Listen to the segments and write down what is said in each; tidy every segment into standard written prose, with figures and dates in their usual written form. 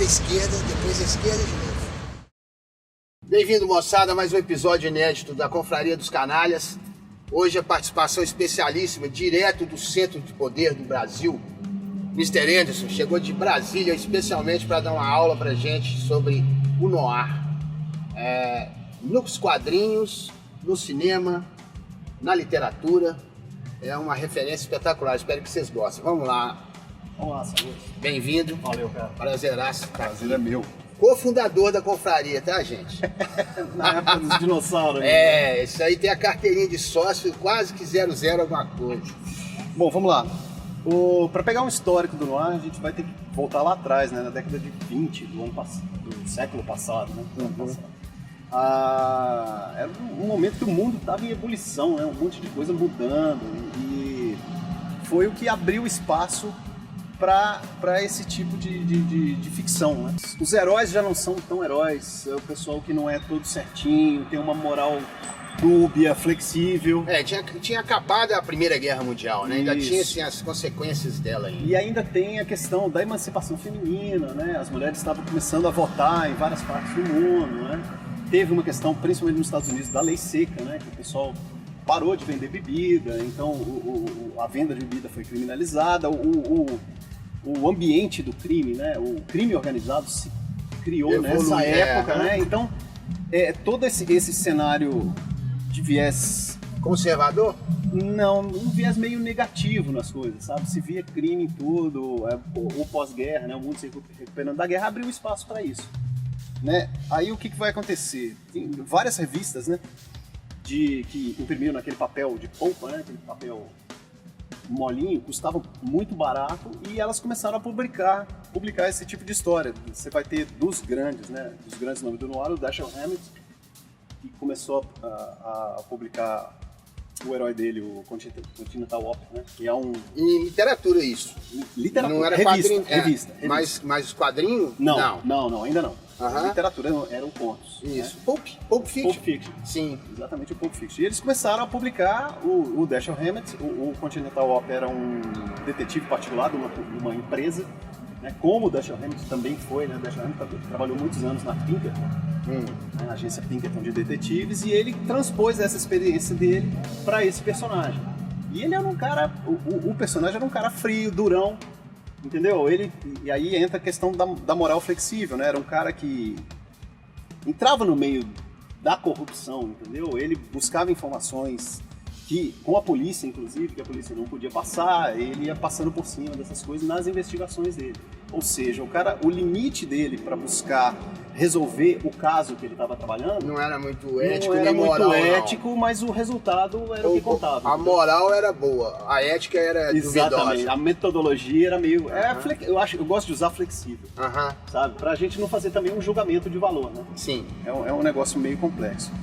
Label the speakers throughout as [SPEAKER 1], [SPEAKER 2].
[SPEAKER 1] esquerda, depois a esquerda de novo. Bem-vindo, moçada, a mais um episódio inédito da Confraria dos Canalhas. Hoje a participação especialíssima, direto do centro de poder do Brasil. Mr. Anderson chegou de Brasília especialmente para dar uma aula pra gente sobre o noir. Nos quadrinhos, no cinema, na literatura. É uma referência espetacular, espero que vocês gostem. Vamos lá.
[SPEAKER 2] Vamos lá, Saúde.
[SPEAKER 1] Bem-vindo.
[SPEAKER 2] Valeu, cara.
[SPEAKER 1] Prazeraço.
[SPEAKER 2] Prazer é meu.
[SPEAKER 1] Co-fundador da confraria, tá, gente?
[SPEAKER 2] Na época dos dinossauros. Né?
[SPEAKER 1] Isso aí tem a carteirinha de sócio, quase que 00 alguma coisa.
[SPEAKER 2] Bom, vamos lá. Para pegar um histórico do noir, a gente vai ter que voltar lá atrás, né? Na década de 20 do século passado, né? Era um momento que o mundo estava em ebulição, né? Um monte de coisa mudando. E foi o que abriu espaço para esse tipo de ficção, né? Os heróis já não são tão heróis, é o pessoal que não é todo certinho, tem uma moral dúbia, flexível.
[SPEAKER 1] Tinha acabado a Primeira Guerra Mundial, né? Ainda
[SPEAKER 2] Isso.
[SPEAKER 1] tinha assim, as consequências dela ainda.
[SPEAKER 2] E ainda tem a questão da emancipação feminina, né? As mulheres estavam começando a votar em várias partes do mundo, né? Teve uma questão, principalmente nos Estados Unidos, da lei seca, né? Que o pessoal parou de vender bebida, então a venda de bebida foi criminalizada, o ambiente do crime, né? O crime organizado se criou nessa época, né? Então, todo esse cenário de viés
[SPEAKER 1] Conservador?
[SPEAKER 2] Não, um viés meio negativo nas coisas, sabe? Se via crime em tudo, o pós-guerra, né? O mundo se recuperando da guerra, abriu espaço para isso, né? Aí o que vai acontecer? Tem várias revistas, né? Que imprimiram naquele papel de polpa, né? Aquele papel molinho, custavam muito barato e elas começaram a publicar esse tipo de história. Você vai ter dos grandes nomes do noir, o Dashiell Hammett, que começou a publicar o herói dele, o Continental Opera, né? Que é um...
[SPEAKER 1] Em literatura isso.
[SPEAKER 2] Literatura.
[SPEAKER 1] Não era
[SPEAKER 2] Revista.
[SPEAKER 1] Mas os quadrinhos?
[SPEAKER 2] Não, ainda não.
[SPEAKER 1] Aham.
[SPEAKER 2] Literatura eram contos.
[SPEAKER 1] Isso.
[SPEAKER 2] Né?
[SPEAKER 1] Pulp Fiction.
[SPEAKER 2] Pulp Fiction.
[SPEAKER 1] Sim.
[SPEAKER 2] Exatamente, o Pulp Fiction. E eles começaram a publicar o Dashiell Hammett, o Continental Opera era um detetive particular de uma empresa, né? Como o Dashiell Hammett também foi, né? O Dashiell Hammett trabalhou muitos anos na Pinkerton, né? A agência Pinkerton de detetives, e ele transpôs essa experiência dele para esse personagem. E ele era um cara, o personagem era um cara frio, durão, entendeu? E aí entra a questão da moral flexível, né? Era um cara que entrava no meio da corrupção, entendeu? Ele buscava informações com a polícia, inclusive, que a polícia não podia passar, ele ia passando por cima dessas coisas nas investigações dele. Ou seja, o limite dele para buscar resolver o caso que ele estava trabalhando
[SPEAKER 1] não era muito ético,
[SPEAKER 2] não era
[SPEAKER 1] nem moral,
[SPEAKER 2] muito ético, mas o resultado era o que contava.
[SPEAKER 1] A moral era boa, a ética era
[SPEAKER 2] Exatamente.
[SPEAKER 1] duvidosa.
[SPEAKER 2] A metodologia era meio... eu gosto de usar flexível, sabe? Pra gente não fazer também um julgamento de valor, né?
[SPEAKER 1] Sim.
[SPEAKER 2] É um negócio meio complexo.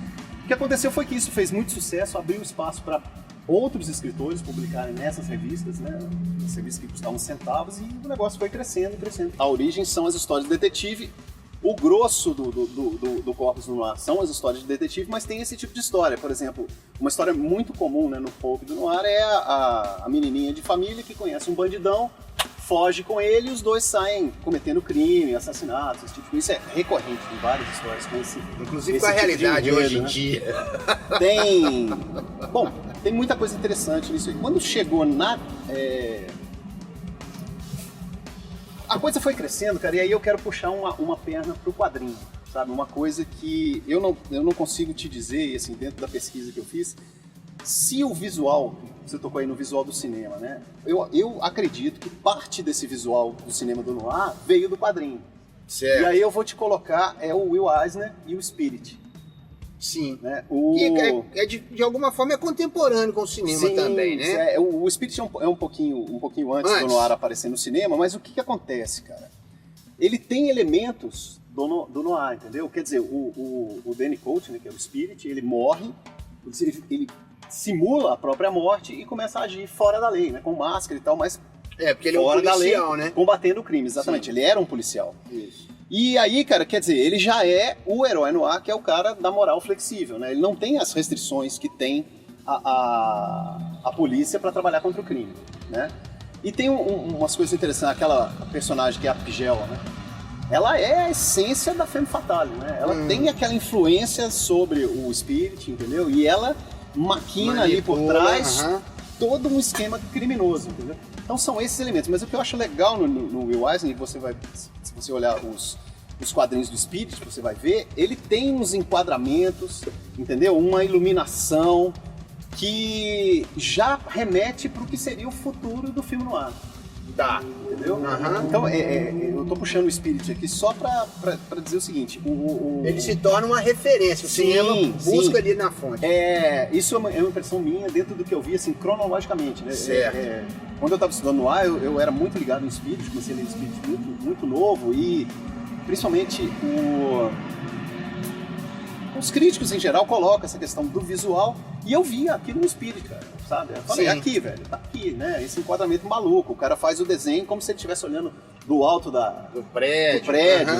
[SPEAKER 2] O que aconteceu foi que isso fez muito sucesso, abriu espaço para outros escritores publicarem nessas revistas, né? As revistas que custavam centavos, e o negócio foi crescendo. A origem são as histórias de detetive. O grosso do corpus no noir são as histórias de detetive, mas tem esse tipo de história. Por exemplo, uma história muito comum, né, no pulp do noir é a menininha de família que conhece um bandidão, foge com ele e os dois saem cometendo crime, assassinatos, esse tipo de coisa. Isso é recorrente em várias histórias com esse...
[SPEAKER 1] Inclusive com a realidade hoje em dia.
[SPEAKER 2] Tem muita coisa interessante nisso aí. Quando chegou a coisa foi crescendo, cara, e aí eu quero puxar uma perna pro quadrinho, sabe? Uma coisa que eu não consigo te dizer, assim, dentro da pesquisa que eu fiz, se o visual, você tocou aí no visual do cinema, né? Eu acredito que parte desse visual do cinema do noir veio do quadrinho.
[SPEAKER 1] Certo.
[SPEAKER 2] E aí eu vou te colocar, o Will Eisner e o Spirit.
[SPEAKER 1] Sim.
[SPEAKER 2] Né?
[SPEAKER 1] De alguma forma é contemporâneo com o cinema também, né?
[SPEAKER 2] O Spirit é um pouquinho antes do noir aparecer no cinema, mas o que acontece, cara? Ele tem elementos do noir, entendeu? Quer dizer, o Danny Coach, né, que é o Spirit, ele morre, ele simula a própria morte e começa a agir fora da lei, né? Com máscara e tal, mas
[SPEAKER 1] porque ele é um policial, né?
[SPEAKER 2] Combatendo o crime, exatamente. Sim. Ele era um policial.
[SPEAKER 1] Isso.
[SPEAKER 2] E aí, cara, quer dizer, ele já é o herói noir, que é o cara da moral flexível, né? Ele não tem as restrições que tem a polícia para trabalhar contra o crime, né? E tem umas coisas interessantes, aquela personagem que é a Pigel, né? ela é a essência da femme fatale, né? Ela tem aquela influência sobre o Spirit, entendeu? E ela maquina ali por trás todo um esquema criminoso, entendeu? Então são esses elementos. Mas o que eu acho legal no Will Eisner, se você olhar os quadrinhos do Spirit, você vai ver, ele tem uns enquadramentos, entendeu? Uma iluminação que já remete para o que seria o futuro do filme noir.
[SPEAKER 1] Tá.
[SPEAKER 2] Entendeu? Então, eu tô puxando o Spirit aqui só pra dizer o seguinte.
[SPEAKER 1] Ele se torna uma referência, o cinema busca ali na fonte.
[SPEAKER 2] Isso é uma impressão minha dentro do que eu vi, assim, cronologicamente, né?
[SPEAKER 1] Certo.
[SPEAKER 2] Quando eu tava estudando no ar, eu era muito ligado no Spirit, comecei a ler Spirit muito novo e principalmente os críticos em geral colocam essa questão do visual e eu via aquilo no Spirit, cara, sabe? Eu falei, aqui, velho, tá aqui, né? Esse enquadramento maluco, o cara faz o desenho como se ele estivesse olhando do alto do prédio.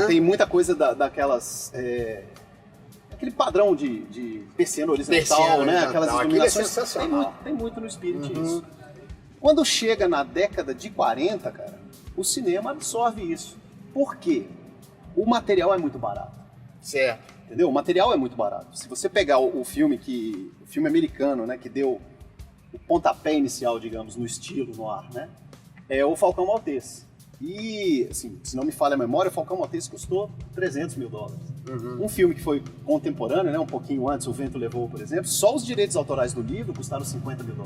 [SPEAKER 2] Tem muita coisa daquelas... aquele padrão de persiana horizontal, né? Aquelas iluminações.
[SPEAKER 1] É sensacional.
[SPEAKER 2] Tem muito no Spirit isso. Quando chega na década de 40, cara, o cinema absorve isso. Por quê? O material é muito barato.
[SPEAKER 1] Certo.
[SPEAKER 2] Entendeu? O material é muito barato. Se você pegar o filme americano, né, que deu o pontapé inicial, digamos, no estilo noir, né, é o Falcão Maltês. E, assim, se não me falha a memória, o Falcão Maltês custou $300 mil. Um filme que foi contemporâneo, né, um pouquinho antes, O Vento Levou, por exemplo, só os direitos autorais do livro custaram $50 mil.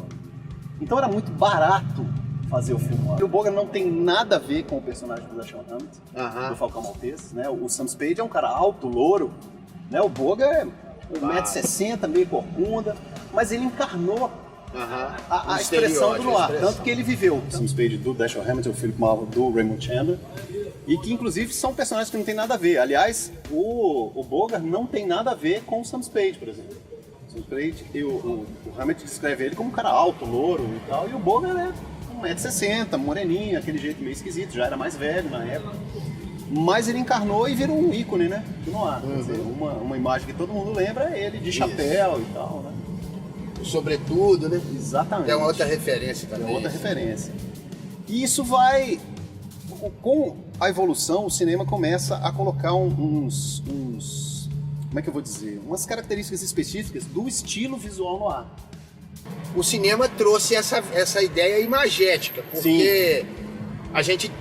[SPEAKER 2] Então era muito barato fazer o filme. O Bogart não tem nada a ver com o personagem do Dashiell Hammett, do Falcão Maltês, né? O Sam Spade é um cara alto, louro, né? O Bogart é 1,60 m, meio corcunda, mas ele encarnou a expressão do noir, tanto que ele viveu. O Sam Spade do Dashiell Hammett, o Philip Marlowe do Raymond Chandler, e que inclusive são personagens que não tem nada a ver. Aliás, o Bogart não tem nada a ver com o Sam Spade, por exemplo. O Sam Spade, o Hammett descreve ele como um cara alto, louro e tal, e o Bogart é 1,60 m, moreninho, aquele jeito meio esquisito, já era mais velho na época. Mas ele encarnou e virou um ícone, né? Do noir. Quer dizer, uma imagem que todo mundo lembra é ele de chapéu e tal, né?
[SPEAKER 1] Sobretudo, né?
[SPEAKER 2] Exatamente.
[SPEAKER 1] É uma outra referência também.
[SPEAKER 2] É outra referência. E isso vai... Com a evolução, o cinema começa a colocar uns como é que eu vou dizer? Umas características específicas do estilo visual noir.
[SPEAKER 1] O cinema trouxe essa ideia imagética, porque a gente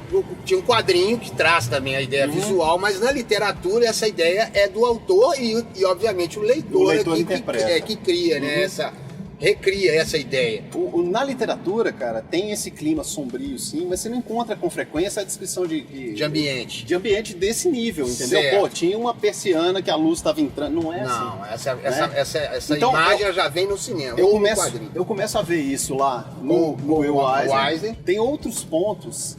[SPEAKER 1] tinha um quadrinho que traz também a ideia visual, mas na literatura essa ideia é do autor e obviamente o leitor que cria, né, recria essa ideia.
[SPEAKER 2] Na literatura, cara, tem esse clima sombrio, sim, mas você não encontra com frequência a descrição de ambiente. De ambiente desse nível, entendeu?
[SPEAKER 1] Certo.
[SPEAKER 2] Pô, tinha uma persiana que a luz estava entrando, não é assim.
[SPEAKER 1] Não, essa então, imagem já vem no cinema,
[SPEAKER 2] eu começo a ver isso lá no Will Eisner. Tem outros pontos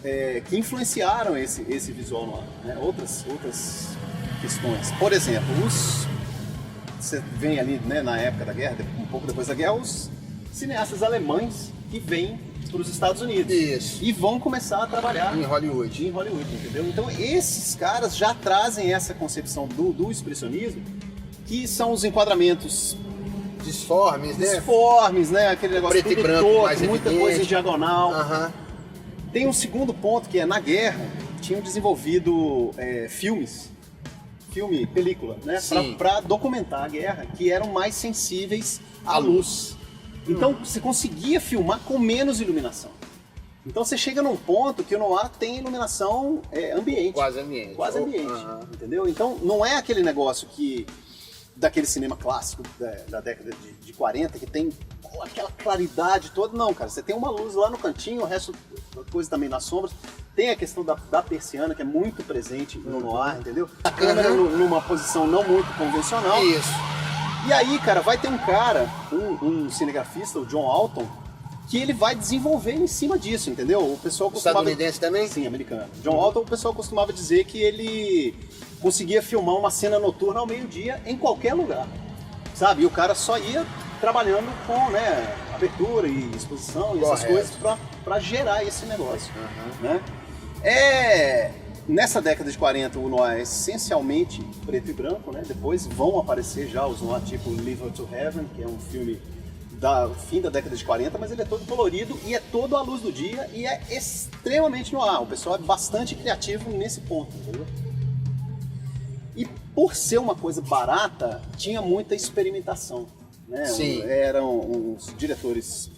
[SPEAKER 2] que influenciaram esse visual noir, né? Outras questões. Por exemplo, você vem ali, né, na época da guerra, um pouco depois da guerra, os cineastas alemães que vêm para os Estados Unidos.
[SPEAKER 1] Isso.
[SPEAKER 2] E vão começar a trabalhar
[SPEAKER 1] em Hollywood,
[SPEAKER 2] entendeu? Então esses caras já trazem essa concepção do expressionismo, que são os enquadramentos
[SPEAKER 1] disformes,
[SPEAKER 2] né? Aquele negócio
[SPEAKER 1] preto e branco,
[SPEAKER 2] torto, muita coisa em diagonal. Tem um segundo ponto que é, na guerra, tinham desenvolvido película, né? Para documentar a guerra, que eram mais sensíveis à luz. Então você conseguia filmar com menos iluminação. Então você chega num ponto que o noir tem iluminação ambiente.
[SPEAKER 1] Quase ambiente.
[SPEAKER 2] Entendeu? Então não é aquele negócio daquele cinema clássico da década de 40, que tem aquela claridade toda. Não, cara, você tem uma luz lá no cantinho, o resto da coisa também nas sombras. Tem a questão da persiana, que é muito presente no noir, entendeu? A câmera numa posição não muito convencional.
[SPEAKER 1] Isso.
[SPEAKER 2] E aí, cara, vai ter um cara, um cinegrafista, o John Alton, que ele vai desenvolver em cima disso, entendeu? O pessoal costumava...
[SPEAKER 1] Estadunidense também?
[SPEAKER 2] Sim, americano. John Alton, o pessoal costumava dizer que ele conseguia filmar uma cena noturna ao meio-dia em qualquer lugar, sabe? E o cara só ia trabalhando com, né, abertura e exposição e essas coisas pra gerar esse negócio, né? Nessa década de 40 o noir é essencialmente preto e branco, né? Depois vão aparecer já os noir tipo Live to Heaven, que é um filme do fim da década de 40, mas ele é todo colorido e é todo à luz do dia e é extremamente noir. O pessoal é bastante criativo nesse ponto, entendeu? por ser uma coisa barata, tinha muita experimentação, né?
[SPEAKER 1] Sim.
[SPEAKER 2] Eram uns diretores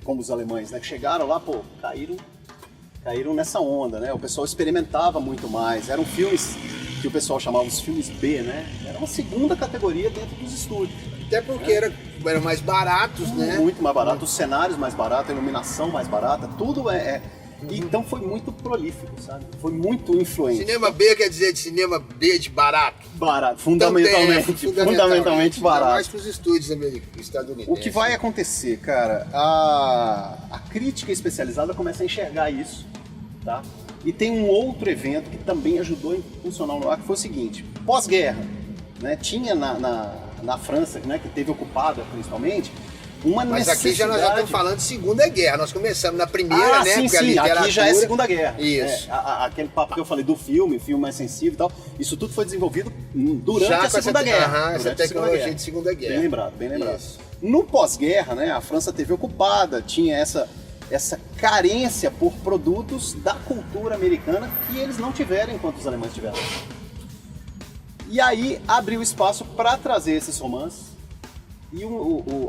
[SPEAKER 2] como os alemães, né? Que chegaram lá, pô, caíram nessa onda, né? O pessoal experimentava muito mais. Eram filmes que o pessoal chamava os filmes B, né? Era uma segunda categoria dentro dos estúdios.
[SPEAKER 1] Até porque eram mais baratos, né?
[SPEAKER 2] Muito mais barato, os cenários mais baratos, a iluminação mais barata, tudo Então foi muito prolífico, sabe? Foi muito influente.
[SPEAKER 1] Cinema B quer dizer de cinema B de barato?
[SPEAKER 2] Barato, fundamentalmente barato.
[SPEAKER 1] Mais para os estúdios estadunidenses.
[SPEAKER 2] O que vai acontecer, cara, a crítica especializada começa a enxergar isso, tá? E tem um outro evento que também ajudou a impulsionar o noir, que foi o seguinte: pós-guerra, né, tinha na França, né, que teve ocupada principalmente, uma
[SPEAKER 1] Mas
[SPEAKER 2] necessidade...
[SPEAKER 1] aqui nós já estamos falando de Segunda Guerra, nós começamos na primeira, né?
[SPEAKER 2] Sim,
[SPEAKER 1] porque a literatura...
[SPEAKER 2] aqui já é Segunda Guerra.
[SPEAKER 1] Isso.
[SPEAKER 2] Aquele papo que eu falei do filme mais sensível e tal, isso tudo foi desenvolvido durante
[SPEAKER 1] Já
[SPEAKER 2] a Segunda Guerra.
[SPEAKER 1] Essa tecnologia de Segunda Guerra.
[SPEAKER 2] Bem lembrado, bem lembrado.
[SPEAKER 1] Isso.
[SPEAKER 2] No pós-guerra, né, a França teve ocupada, tinha essa carência por produtos da cultura americana que eles não tiveram enquanto os alemães tiveram. E aí abriu espaço para trazer esses romances. E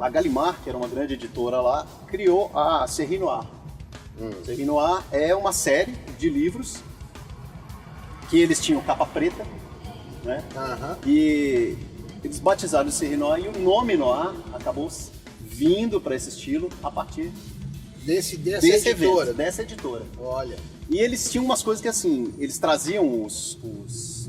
[SPEAKER 2] a Gallimard, que era uma grande editora lá, criou a Série Noire. Série Noire é uma série de livros que eles tinham capa preta, né? E eles batizaram o Série Noire, e o nome Noir acabou vindo para esse estilo a partir dessa editora.
[SPEAKER 1] Olha.
[SPEAKER 2] E eles tinham umas coisas que, assim, eles traziam os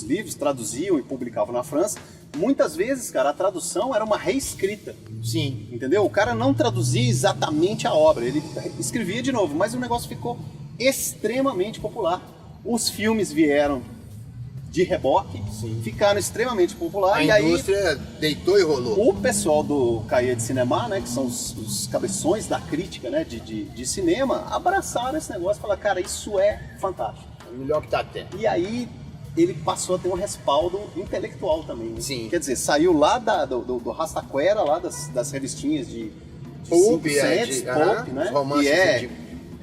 [SPEAKER 2] livros, traduziam e publicavam na França. Muitas vezes, cara, a tradução era uma reescrita.
[SPEAKER 1] Sim.
[SPEAKER 2] Entendeu? O cara não traduzia exatamente a obra, ele escrevia de novo, mas o negócio ficou extremamente popular. Os filmes vieram de reboque, ficaram extremamente populares.
[SPEAKER 1] A indústria deitou e rolou.
[SPEAKER 2] O pessoal do Cahiers de Cinema, né, que são os cabeções da crítica, né, de cinema, abraçaram esse negócio e falaram, cara, isso é fantástico.
[SPEAKER 1] É o melhor que tá tendo.
[SPEAKER 2] E aí ele passou a ter um respaldo intelectual também. Né?
[SPEAKER 1] Sim.
[SPEAKER 2] Quer dizer, saiu lá do Rastaquera, lá das revistinhas de
[SPEAKER 1] Pulp,
[SPEAKER 2] Pulp, né? E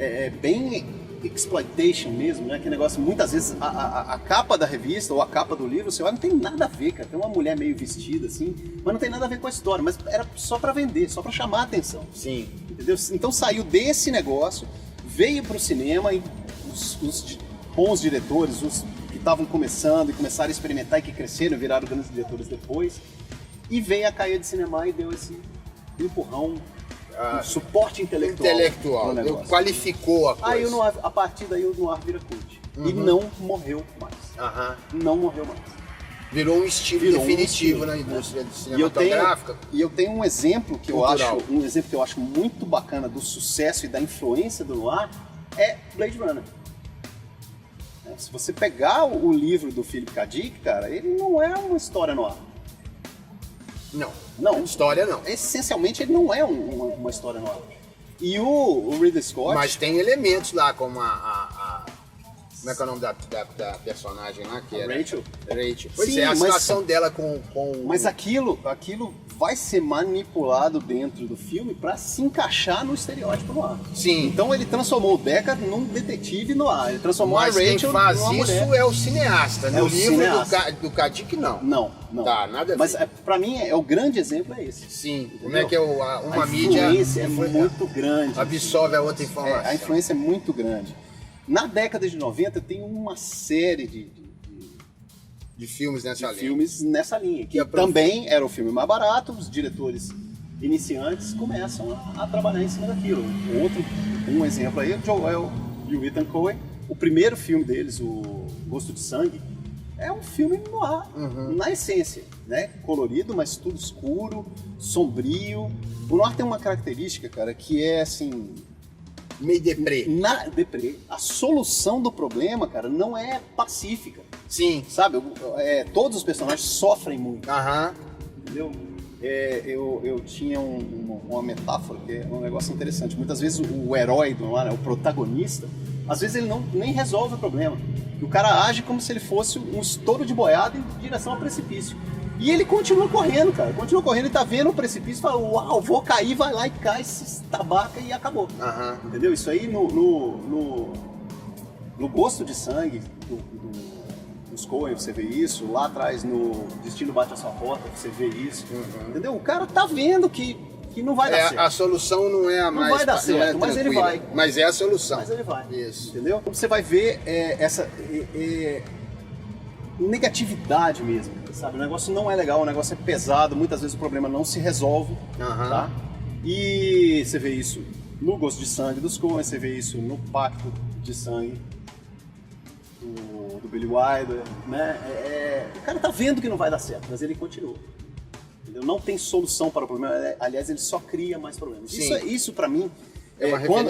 [SPEAKER 2] é bem exploitation mesmo, né? Que negócio, muitas vezes a capa da revista ou a capa do livro, você olha, não tem nada a ver, cara. Tem uma mulher meio vestida assim, mas não tem nada a ver com a história, mas era só pra vender, só pra chamar a atenção.
[SPEAKER 1] Sim.
[SPEAKER 2] Entendeu? Então saiu desse negócio, veio pro cinema e os bons diretores, os que estavam começando e começaram a experimentar e que cresceram, viraram grandes diretores depois, e veio a Cahiers de Cinema e deu esse empurrão, um suporte intelectual.
[SPEAKER 1] Qualificou a coisa.
[SPEAKER 2] Aí a partir daí o noir vira cult. E não morreu mais. Não morreu mais.
[SPEAKER 1] Virou um estilo definitivo na indústria cinematográfica.
[SPEAKER 2] E eu tenho um exemplo que eu acho muito bacana do sucesso e da influência do noir, é Blade Runner. Se você pegar o livro do Philip K. Dick, cara, ele não é uma história noir. Não.
[SPEAKER 1] História não.
[SPEAKER 2] Essencialmente ele não é uma história noir. E o Ridley Scott...
[SPEAKER 1] Mas tem elementos lá, como como é que é o nome da personagem lá? Que era
[SPEAKER 2] Rachel.
[SPEAKER 1] Pois
[SPEAKER 2] Sim,
[SPEAKER 1] a situação dela com...
[SPEAKER 2] Mas aquilo vai ser manipulado dentro do filme para se encaixar no estereótipo noir.
[SPEAKER 1] Sim.
[SPEAKER 2] Então ele transformou o Deckard num detetive noir. Ele transformou a Rachel
[SPEAKER 1] quem faz
[SPEAKER 2] numa
[SPEAKER 1] isso
[SPEAKER 2] mulher.
[SPEAKER 1] É o cineasta. No livro do K. Dick, não.
[SPEAKER 2] Não.
[SPEAKER 1] Tá, nada a ver.
[SPEAKER 2] Mas para mim o grande exemplo é esse.
[SPEAKER 1] Sim.
[SPEAKER 2] Entendeu?
[SPEAKER 1] Como é que uma
[SPEAKER 2] a
[SPEAKER 1] mídia...
[SPEAKER 2] influência é muito grande.
[SPEAKER 1] Absorve a outra informação.
[SPEAKER 2] A influência é muito grande. Na década de 90 tem uma série
[SPEAKER 1] de filmes
[SPEAKER 2] nessa linha. Que também era o filme mais barato, os diretores iniciantes começam a trabalhar em cima daquilo. Um exemplo aí é o Joel e o Ethan Coen. O primeiro filme deles, o Gosto de Sangue, é um filme noir, na essência, né? Colorido, mas tudo escuro, sombrio. O noir tem uma característica, cara, que é assim...
[SPEAKER 1] meio deprê.
[SPEAKER 2] Deprê. A solução do problema, cara, não é pacífica.
[SPEAKER 1] Sim.
[SPEAKER 2] Sabe? Todos os personagens sofrem muito. Entendeu? Eu tinha uma metáfora que é um negócio interessante. Muitas vezes o herói do noir, o protagonista, às vezes ele nem resolve o problema. O cara age como se ele fosse um estouro de boiada em direção ao precipício. E ele continua correndo, cara. Continua correndo, ele tá vendo o precipício e fala, uau, vou cair, vai lá e cai, se estabaca e acabou. Entendeu? Isso aí no Gosto de Sangue, do dos Coen você vê isso, lá atrás no Destino Bate a Sua Porta você vê isso, entendeu? O cara tá vendo que não vai dar certo.
[SPEAKER 1] A solução não é a mais...
[SPEAKER 2] Não vai dar certo, mas ele vai.
[SPEAKER 1] Mas é a solução.
[SPEAKER 2] Mas ele vai.
[SPEAKER 1] Isso.
[SPEAKER 2] Entendeu? Então você vai ver essa negatividade mesmo, sabe? O negócio não é legal, o negócio é pesado, muitas vezes o problema não se resolve, tá? E você vê isso no Gosto de Sangue dos Coen, você vê isso no Pacto de Sangue do Billy Wilder, né? O cara tá vendo que não vai dar certo, mas ele continua. Entendeu? Não tem solução para o problema, aliás, ele só cria mais problemas. Isso para mim,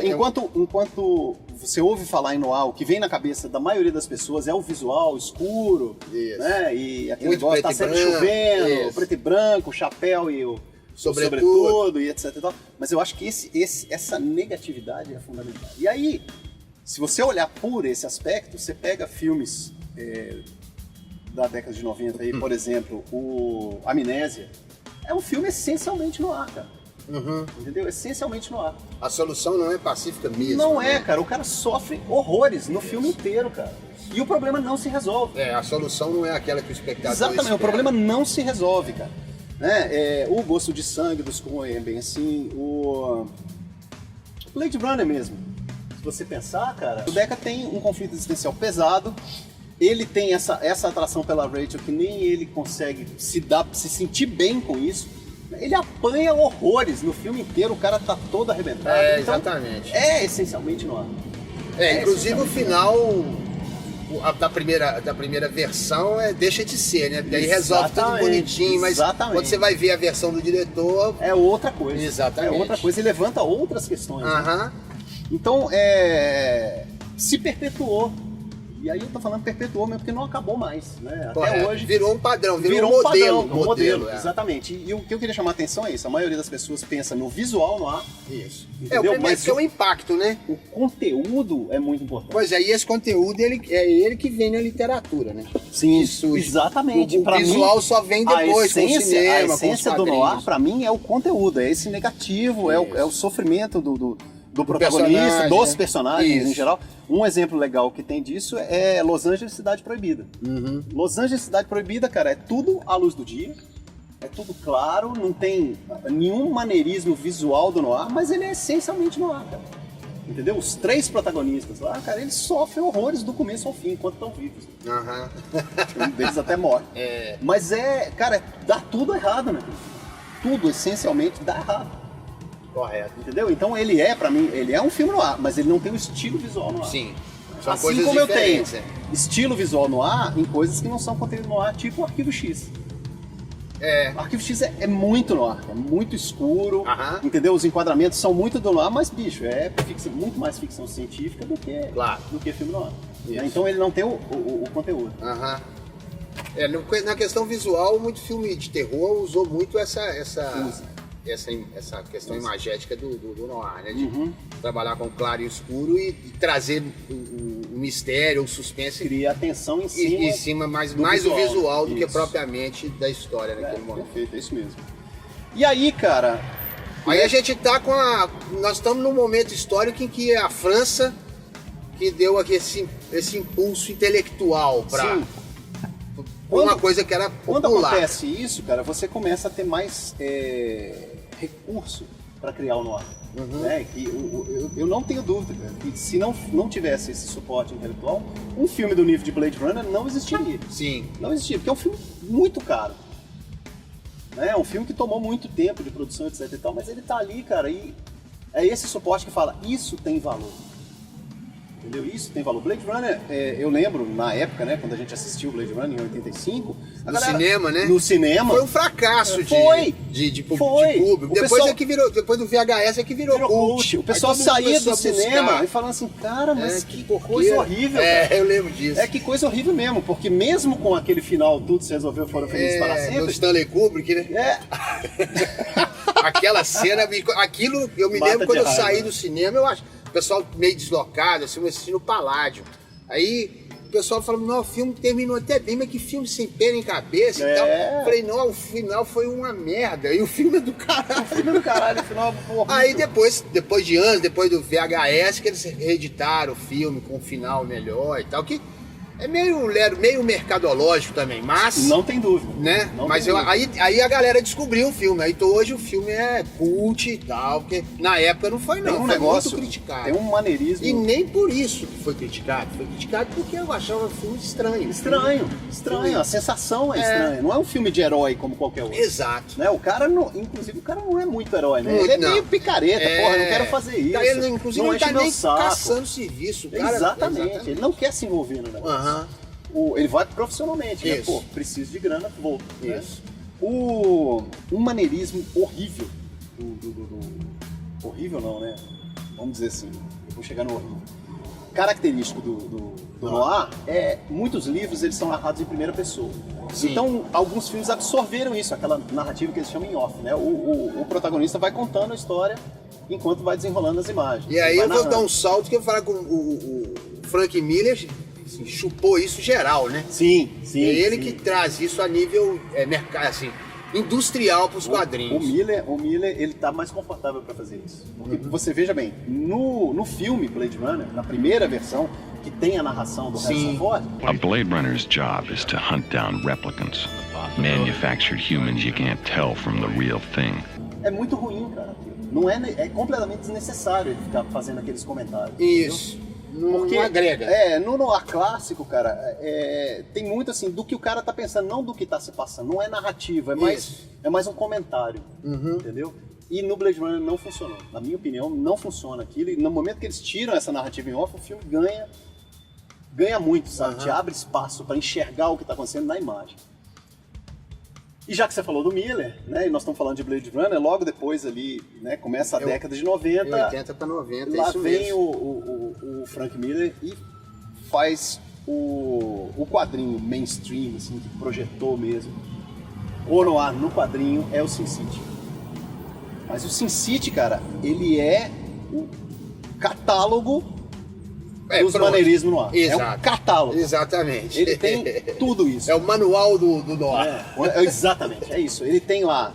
[SPEAKER 2] enquanto você ouve falar em noir, o que vem na cabeça da maioria das pessoas é o visual escuro, né? E aquele negócio tá sempre chovendo, preto e branco, o chapéu e o sobretudo e etc e tal. Mas eu acho que essa negatividade é fundamental. E aí, se você olhar por esse aspecto, você pega filmes da década de 90 aí, por exemplo, o Amnésia, é um filme essencialmente noir, cara. Entendeu? Essencialmente noir.
[SPEAKER 1] A solução não é pacífica mesmo.
[SPEAKER 2] Não é, cara. O cara sofre horrores no filme inteiro, cara. E o problema não se resolve.
[SPEAKER 1] A solução não é aquela que o espectador
[SPEAKER 2] Exatamente,
[SPEAKER 1] espera.
[SPEAKER 2] o problema não se resolve, cara. Né? O Gosto de Sangue dos Coen é bem assim, o Blade Runner mesmo. Se você pensar, cara, o Deca tem um conflito existencial pesado, ele tem essa atração pela Rachel que nem ele consegue se sentir bem com isso. Ele apanha horrores no filme inteiro, o cara tá todo arrebentado. Então,
[SPEAKER 1] exatamente.
[SPEAKER 2] É essencialmente no ar.
[SPEAKER 1] Inclusive o final da primeira versão deixa de ser, né? Daí resolve tudo bonitinho, mas quando você vai ver a versão do diretor...
[SPEAKER 2] É outra coisa.
[SPEAKER 1] Exatamente.
[SPEAKER 2] É outra coisa e levanta outras questões. Né? Então, se perpetuou. E aí eu tô falando perpetuou mesmo porque não acabou mais, né? Até hoje...
[SPEAKER 1] Virou um padrão, virou um modelo.
[SPEAKER 2] Exatamente. E o que eu queria chamar a atenção é isso. A maioria das pessoas pensa no visual no ar.
[SPEAKER 1] Isso.
[SPEAKER 2] Entendeu?
[SPEAKER 1] Mas é o impacto, né?
[SPEAKER 2] O conteúdo é muito importante.
[SPEAKER 1] Pois é, e esse conteúdo é ele que vem na literatura, né?
[SPEAKER 2] Sim, exatamente.
[SPEAKER 1] O visual só vem depois, com o cinema,
[SPEAKER 2] a essência do noir, pra mim, é o conteúdo. É esse negativo, é o sofrimento do protagonista, dos personagens em geral. Um exemplo legal que tem disso é Los Angeles Cidade Proibida. Los Angeles Cidade Proibida, cara, é tudo à luz do dia, é tudo claro, não tem nenhum maneirismo visual do noir, mas ele é essencialmente noir, cara. Entendeu? Os 3 protagonistas lá, cara, eles sofrem horrores do começo ao fim, enquanto estão vivos. Um deles até morre. Mas cara, dá tudo errado, né? Tudo, essencialmente, dá errado.
[SPEAKER 1] Correto.
[SPEAKER 2] Entendeu? Então pra mim, ele é um filme no ar, mas ele não tem o estilo visual no ar.
[SPEAKER 1] Sim. São
[SPEAKER 2] assim
[SPEAKER 1] coisas
[SPEAKER 2] como eu tenho
[SPEAKER 1] estilo
[SPEAKER 2] visual no ar em coisas que não são conteúdo no ar, tipo o Arquivo X. O Arquivo X é muito no ar, é muito escuro, entendeu? Os enquadramentos são muito do ar, mas, bicho, é muito mais ficção científica do que filme no ar. Então ele não tem o conteúdo.
[SPEAKER 1] Na questão visual, muito filme de terror usou muito essa questão imagética do noir, né? De trabalhar com claro e escuro e trazer o mistério, o suspense.
[SPEAKER 2] Cria atenção em cima
[SPEAKER 1] mais o visual do que propriamente da história naquele momento.
[SPEAKER 2] Perfeito, é isso mesmo. E aí, cara...
[SPEAKER 1] Aí a gente tá nós estamos num momento histórico em que é a França que deu aqui esse impulso intelectual para uma coisa que era popular.
[SPEAKER 2] Quando acontece isso, cara, você começa a ter mais recurso para criar o noir. Né? Que eu não tenho dúvida, cara, que se não tivesse esse suporte intelectual, um filme do nível de Blade Runner não existiria.
[SPEAKER 1] Sim.
[SPEAKER 2] Não existiria, porque é um filme muito caro. É um filme que tomou muito tempo de produção, etc e tal, mas ele tá ali, cara, e é esse suporte que fala, isso tem valor. Entendeu? Isso tem valor. Blade Runner, eu lembro, na época, né, quando a gente assistiu Blade Runner em 85...
[SPEAKER 1] cinema, né?
[SPEAKER 2] No cinema.
[SPEAKER 1] Foi um fracasso de público. Depois do VHS é que virou cult.
[SPEAKER 2] O pessoal saía do cinema e falando assim, cara, mas que coisa horrível.
[SPEAKER 1] Eu lembro disso.
[SPEAKER 2] Que coisa horrível mesmo, porque mesmo com aquele final, tudo se resolveu, foram felizes para sempre.
[SPEAKER 1] Do Stanley Kubrick, né? Aquela cena, aquilo, eu me lembro quando eu saí do cinema, eu acho... O pessoal meio deslocado, assim, eu assisti no Paládio. Aí o pessoal falou, não, o filme terminou até bem, mas que filme sem pena em cabeça e tal. Eu falei, não, o final foi uma merda. E o filme é do caralho.
[SPEAKER 2] O filme é do caralho, o final...
[SPEAKER 1] Aí depois de anos, depois do VHS, que eles reeditaram o filme com um final melhor e tal, que É meio mercadológico também, mas...
[SPEAKER 2] Não tem dúvida.
[SPEAKER 1] Né?
[SPEAKER 2] Não
[SPEAKER 1] mas
[SPEAKER 2] tem dúvida.
[SPEAKER 1] Aí a galera descobriu o filme. Aí hoje o filme é cult e tal, porque na época não foi não.
[SPEAKER 2] Tem um
[SPEAKER 1] foi
[SPEAKER 2] negócio,
[SPEAKER 1] muito criticado.
[SPEAKER 2] tem um maneirismo...
[SPEAKER 1] E nem por isso que foi criticado. Foi criticado porque eu achava o filme estranho.
[SPEAKER 2] Estranho. A sensação é estranha. Não é um filme de herói como qualquer outro.
[SPEAKER 1] Exato.
[SPEAKER 2] Né? Inclusive, o cara não é muito herói, né?
[SPEAKER 1] Muito,
[SPEAKER 2] ele é
[SPEAKER 1] não.
[SPEAKER 2] meio picareta, porra, não quero fazer isso.
[SPEAKER 1] Ele, inclusive,
[SPEAKER 2] não
[SPEAKER 1] ele tá
[SPEAKER 2] enche meu
[SPEAKER 1] nem
[SPEAKER 2] saco.
[SPEAKER 1] caçando serviço. Cara,
[SPEAKER 2] Exatamente. Ele não quer se envolver no negócio.
[SPEAKER 1] Aham.
[SPEAKER 2] Ele vai profissionalmente, né?
[SPEAKER 1] Isso.
[SPEAKER 2] Pô, preciso de grana, vou. Né?
[SPEAKER 1] Isso.
[SPEAKER 2] Um maneirismo horrível. Horrível não, né? Vamos dizer assim, eu vou chegar no horrível. Característico do noir é, muitos livros eles são narrados em primeira pessoa.
[SPEAKER 1] Sim.
[SPEAKER 2] Então, alguns filmes absorveram isso, aquela narrativa que eles chamam em off, né? O protagonista vai contando a história enquanto vai desenrolando as imagens.
[SPEAKER 1] E aí eu vou
[SPEAKER 2] narrando.
[SPEAKER 1] dar um salto que eu vou falar com o Frank Miller, assim, chupou isso geral, né?
[SPEAKER 2] Sim.
[SPEAKER 1] É ele que traz isso a nível mercado, assim, industrial para os quadrinhos.
[SPEAKER 2] O Miller, ele tá mais confortável para fazer isso. Porque você veja bem, no filme Blade Runner, na primeira versão, que tem a narração do Harrison Ford...
[SPEAKER 3] A Blade Runner's job is to hunt down replicants. Manufactured humans you can't tell from the real thing.
[SPEAKER 2] É muito ruim, cara. Não é completamente desnecessário ele ficar fazendo aqueles comentários.
[SPEAKER 1] Isso.
[SPEAKER 2] Porque
[SPEAKER 1] não agrega.
[SPEAKER 2] No noir clássico, cara, tem muito assim do que o cara tá pensando, não do que tá se passando. Não é narrativa, é mais um comentário, entendeu? E no Blade Runner não funcionou. Na minha opinião, não funciona aquilo. E no momento que eles tiram essa narrativa em off, o filme ganha muito, sabe? Te abre espaço para enxergar o que tá acontecendo na imagem. E já que você falou do Miller, né, e nós estamos falando de Blade Runner, logo depois ali, né, começa a década de 90.
[SPEAKER 1] 80 para 90,
[SPEAKER 2] lá
[SPEAKER 1] isso
[SPEAKER 2] vem
[SPEAKER 1] mesmo.
[SPEAKER 2] o Frank Miller e faz o quadrinho mainstream, assim, que projetou mesmo. O noir no quadrinho é o Sin City. Mas o Sin City, cara, ele é o catálogo dos maneirismos no ar.
[SPEAKER 1] Exato.
[SPEAKER 2] É um catálogo.
[SPEAKER 1] Exatamente.
[SPEAKER 2] Ele tem tudo isso.
[SPEAKER 1] É o manual do noir.
[SPEAKER 2] Exatamente, é isso. Ele tem lá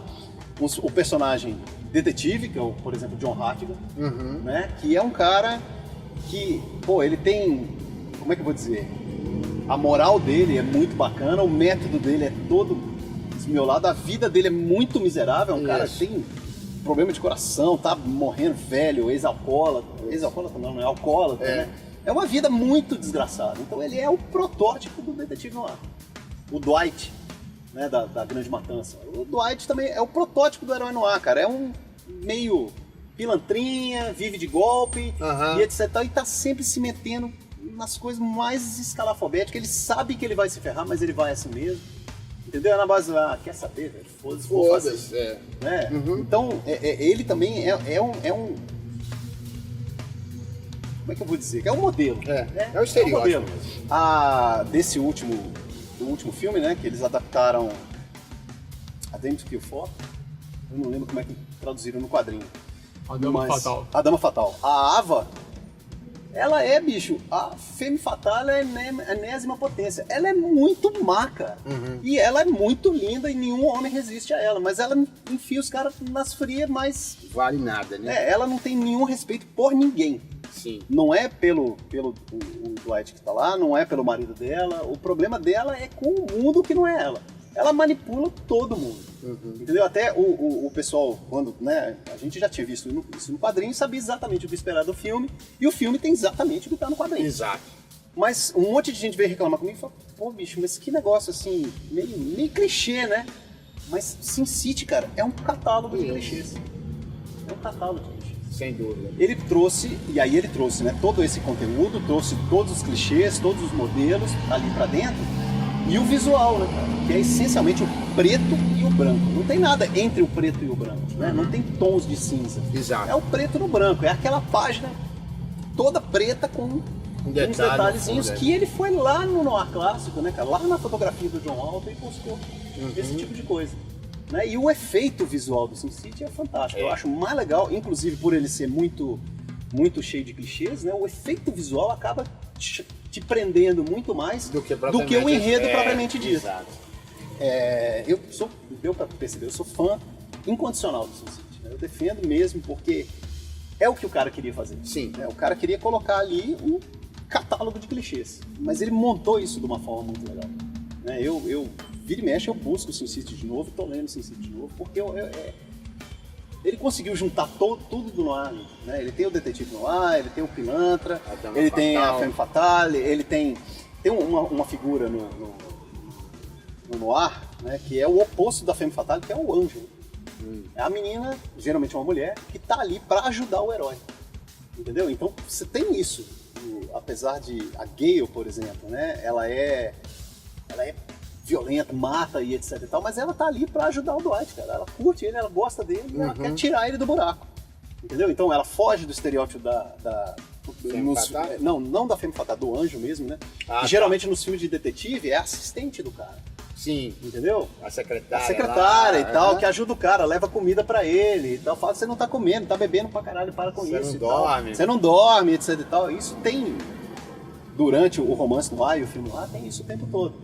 [SPEAKER 2] o personagem detetive, que é, por exemplo, John Hartigan, né? Que é um cara que, pô, ele tem, como é que eu vou dizer? A moral dele é muito bacana, o método dele é todo desmiolado, a vida dele é muito miserável, é um cara que tem problema de coração, tá morrendo velho, ex-alcoólatra não é alcoólatra, né? É uma vida muito desgraçada. Então ele é o protótipo do detetive noir. O Dwight, né, da Grande Matança. O Dwight também é o protótipo do herói noir, cara. É um meio pilantrinha, vive de golpe e etc. E tá sempre se metendo nas coisas mais escalafobéticas. Ele sabe que ele vai se ferrar, mas ele vai assim mesmo. Entendeu? É na base, quer saber, velho? Foda-se. Né? Então, ele também é um... Como é que eu vou dizer? É um modelo.
[SPEAKER 1] É o estereótipo.
[SPEAKER 2] Desse último filme, né? Que eles adaptaram A Dame to Kill For. Eu não lembro como é que traduziram no quadrinho.
[SPEAKER 4] A Dama Fatal.
[SPEAKER 2] A Dama Fatal. A Ava, ela é, bicho, a Femme Fatale é a enésima potência. Ela é muito má, cara. E ela é muito linda e nenhum homem resiste a ela. Mas ela enfia os caras nas frias, mas...
[SPEAKER 1] Vale nada, né?
[SPEAKER 2] Ela não tem nenhum respeito por ninguém.
[SPEAKER 1] Sim.
[SPEAKER 2] Não é pelo o Dwight que tá lá, não é pelo marido dela. O problema dela é com o mundo que não é ela. Ela manipula todo mundo. Entendeu? Até o pessoal, quando, né, a gente já tinha visto isso no quadrinho, sabia exatamente o que esperar do filme, e o filme tem exatamente o que tá no quadrinho.
[SPEAKER 1] Exato.
[SPEAKER 2] Mas um monte de gente veio reclamar comigo e falou, pô, bicho, mas que negócio assim, meio clichê, né? Mas Sin City, cara, é um catálogo de clichês. É um catálogo de clichês.
[SPEAKER 1] Sem dúvida.
[SPEAKER 2] Ele trouxe, né, todo esse conteúdo, trouxe todos os clichês, todos os modelos ali pra dentro, e o visual, né, cara, que é essencialmente o preto e o branco. Não tem nada entre o preto e o branco, né? Não tem tons de cinza.
[SPEAKER 1] Exato.
[SPEAKER 2] É o preto no branco, é aquela página toda preta com uns detalhezinhos que ele foi lá no noir clássico, né, cara, lá na fotografia do John Walter e postou esse tipo de coisa. Né? E o efeito visual do Sin City é fantástico. Eu acho mais legal, inclusive por ele ser muito, muito cheio de clichês, né? O efeito visual acaba te prendendo muito mais do que o enredo propriamente dito.
[SPEAKER 1] Exato.
[SPEAKER 2] Deu pra perceber, eu sou fã incondicional do Sin City. Né? Eu defendo mesmo porque é o que o cara queria fazer.
[SPEAKER 1] Sim.
[SPEAKER 2] Né? O cara queria colocar ali um catálogo catálogo de clichês. Mas ele montou isso de uma forma muito legal. Né? Eu vira e mexe, eu busco o Sin City de novo, tô lendo o Sin City de novo, porque ele conseguiu juntar tudo do noir. Né? Ele tem o detetive noir, ele tem o pilantra, ele tem a femme fatale, ele tem uma figura no noir, né, que é o oposto da femme fatale, que é o anjo. É a menina, geralmente uma mulher, que tá ali para ajudar o herói. Entendeu? Então você tem isso. Apesar de a Gale, por exemplo, né, ela é violenta, mata e etc e tal, mas ela tá ali para ajudar o Dwight, cara. Ela curte ele, ela gosta dele, ela quer tirar ele do buraco. Entendeu? Então ela foge do estereótipo não da femme fatale, do anjo mesmo, né? Geralmente nos filmes de detetive é assistente do cara.
[SPEAKER 1] Sim.
[SPEAKER 2] Entendeu?
[SPEAKER 1] A secretária.
[SPEAKER 2] A secretária
[SPEAKER 1] lá,
[SPEAKER 2] e tal, que ajuda o cara, leva comida pra ele e tal. Fala, você não tá comendo, tá bebendo pra caralho, para com isso. Você não dorme, etc e tal. Isso tem, durante o romance no ar e o filme lá, tem isso o tempo todo.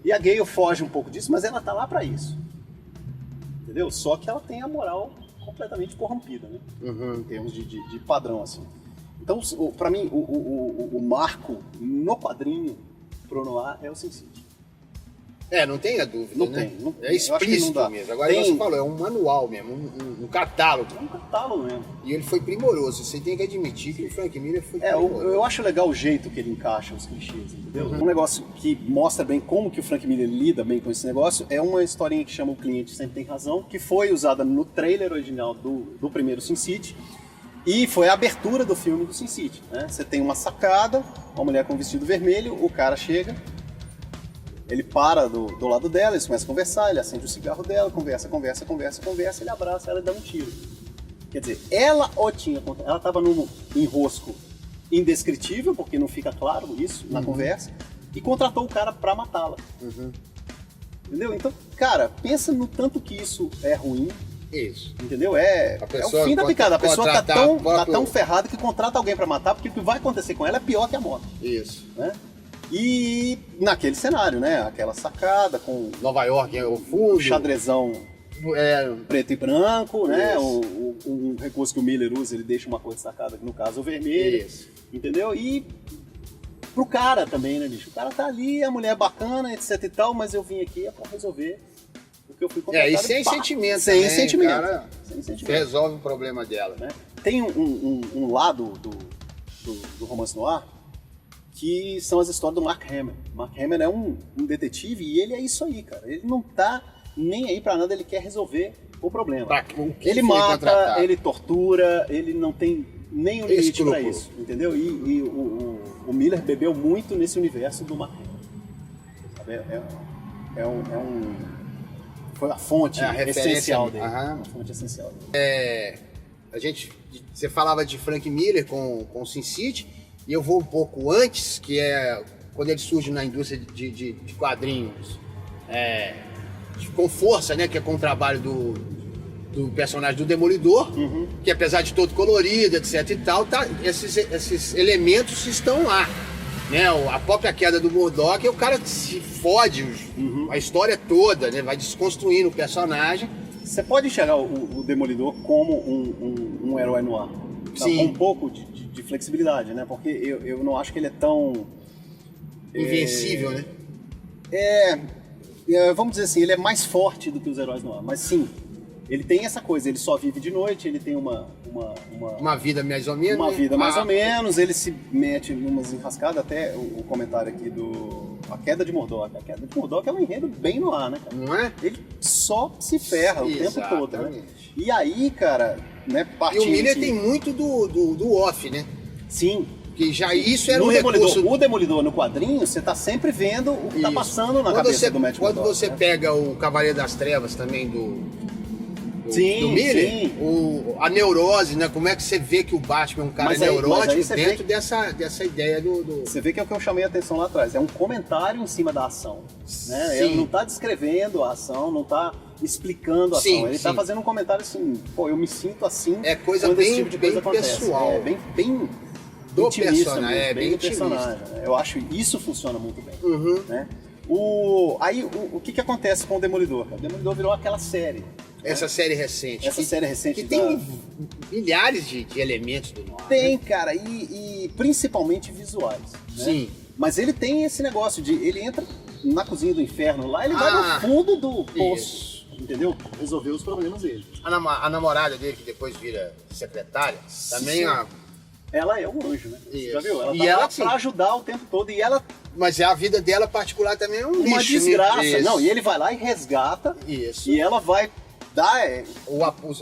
[SPEAKER 2] E a Gale foge um pouco disso, mas ela tá lá pra isso. Entendeu? Só que ela tem a moral completamente corrompida, né? Em termos de padrão, assim. Então, pra mim, o marco no quadrinho pro noir é o Sin City.
[SPEAKER 1] Não tenha dúvida,
[SPEAKER 2] não
[SPEAKER 1] né?
[SPEAKER 2] Tem, não,
[SPEAKER 1] é explícito mesmo. Agora você falou, é um manual mesmo, um catálogo.
[SPEAKER 2] É um catálogo mesmo.
[SPEAKER 1] E ele foi primoroso, você tem que admitir que o Frank Miller foi primoroso.
[SPEAKER 2] Eu acho legal o jeito que ele encaixa os clichês, entendeu? Um negócio que mostra bem como que o Frank Miller lida bem com esse negócio é uma historinha que chama O Cliente Sempre Tem Razão, que foi usada no trailer original do primeiro Sin City, e foi a abertura do filme do Sin City, né? Você tem uma sacada, uma mulher com um vestido vermelho, o cara chega, ele para do lado dela, eles começam a conversar, ele acende o cigarro dela, conversa, ele abraça ela e dá um tiro. Quer dizer, ela estava num enrosco indescritível, porque não fica claro isso na conversa, e contratou o cara pra matá-la. Entendeu? Então, cara, pensa no tanto que isso é ruim.
[SPEAKER 1] Isso.
[SPEAKER 2] Entendeu? É o fim da picada. A pessoa tá tão ferrada que contrata alguém pra matar, porque o que vai acontecer com ela é pior que a morte.
[SPEAKER 1] Isso.
[SPEAKER 2] Né? E naquele cenário, né? Aquela sacada com
[SPEAKER 1] Nova York, o fundo,
[SPEAKER 2] o xadrezão preto e branco, né? Um recurso que o Miller usa, ele deixa uma cor destacada, no caso o vermelho.
[SPEAKER 1] Isso.
[SPEAKER 2] Entendeu? E pro cara também, né, bicho? O cara tá ali, a mulher é bacana, etc e tal, mas eu vim aqui pra resolver o que eu fui contratado.
[SPEAKER 1] E sem sentimento.
[SPEAKER 2] Sem
[SPEAKER 1] também,
[SPEAKER 2] sentimento.
[SPEAKER 1] Cara,
[SPEAKER 2] sem sentimento.
[SPEAKER 1] Resolve o problema dela.
[SPEAKER 2] Né? Tem um lado do romance noir que são as histórias do Mark Hamill. Mark Hamill é um detetive e ele é isso aí, cara. Ele não tá nem aí pra nada, ele quer resolver o problema. Ele mata, ele tortura, ele não tem nenhum limite pra isso, entendeu? E o Miller bebeu muito nesse universo do Mark Hamill. Sabe? Foi a fonte essencial dele. A fonte essencial dele.
[SPEAKER 1] Você falava de Frank Miller com o Sin City, e eu vou um pouco antes, que é quando ele surge na indústria de quadrinhos com força, né? Que é com o trabalho do personagem do Demolidor, que apesar de todo colorido, etc e tal, esses elementos estão lá. Né? A própria queda do Murdock, o cara se fode a história toda, né? Vai desconstruindo o personagem.
[SPEAKER 2] Você pode enxergar o Demolidor como um herói noir.
[SPEAKER 1] Sim.
[SPEAKER 2] Com um pouco de flexibilidade, né? Porque eu não acho que ele é tão...
[SPEAKER 1] invencível, né?
[SPEAKER 2] Vamos dizer assim, ele é mais forte do que os heróis noir. Mas sim, ele tem essa coisa, ele só vive de noite, ele tem uma
[SPEAKER 1] vida mais ou menos.
[SPEAKER 2] Uma vida mais ou menos, ele se mete em umas enrascadas, até o comentário aqui A Queda de Murdock. A Queda de Murdock é um enredo bem no ar, né, cara?
[SPEAKER 1] Não é?
[SPEAKER 2] Ele só se ferra o tempo todo, né? E aí, cara, né,
[SPEAKER 1] E o Miller tem muito do off, né?
[SPEAKER 2] Sim.
[SPEAKER 1] Que já isso era um recurso...
[SPEAKER 2] O Demolidor no quadrinho, você tá sempre vendo o que tá passando na cabeça do Matt Murdock.
[SPEAKER 1] Quando você pega o Cavaleiro das Trevas também do Miller, a neurose, né? Como é que você vê que o Batman é um cara neurótico dentro dessa ideia do...
[SPEAKER 2] Você vê que é o que eu chamei a atenção lá atrás. É um comentário em cima da ação. Né? Ele não tá descrevendo a ação, não tá explicando a ação. Ele tá fazendo um comentário assim, pô, eu me sinto assim.
[SPEAKER 1] É coisa bem, tipo bem pessoal.
[SPEAKER 2] É bem
[SPEAKER 1] do
[SPEAKER 2] personagem.
[SPEAKER 1] É bem
[SPEAKER 2] personagem. Eu acho que isso funciona muito bem. Né? Aí o que acontece com o Demolidor? O Demolidor virou aquela série.
[SPEAKER 1] Essa série recente.
[SPEAKER 2] Essa série recente
[SPEAKER 1] que tem milhares de elementos do noir.
[SPEAKER 2] Tem, cara, e principalmente visuais. Né?
[SPEAKER 1] Sim.
[SPEAKER 2] Mas ele tem esse negócio de... Ele entra na cozinha do inferno lá, ele vai no fundo do poço. Entendeu? Resolver os problemas dele.
[SPEAKER 1] A namorada dele, que depois vira secretária, também
[SPEAKER 2] ela é um anjo, né? Você já viu? Ela
[SPEAKER 1] e
[SPEAKER 2] tá
[SPEAKER 1] ela
[SPEAKER 2] lá pra ajudar o tempo todo. E ela...
[SPEAKER 1] Mas a vida dela particular também é uma lixo,
[SPEAKER 2] desgraça.
[SPEAKER 1] Né?
[SPEAKER 2] Não, e ele vai lá e resgata.
[SPEAKER 1] Isso.
[SPEAKER 2] E ela vai dar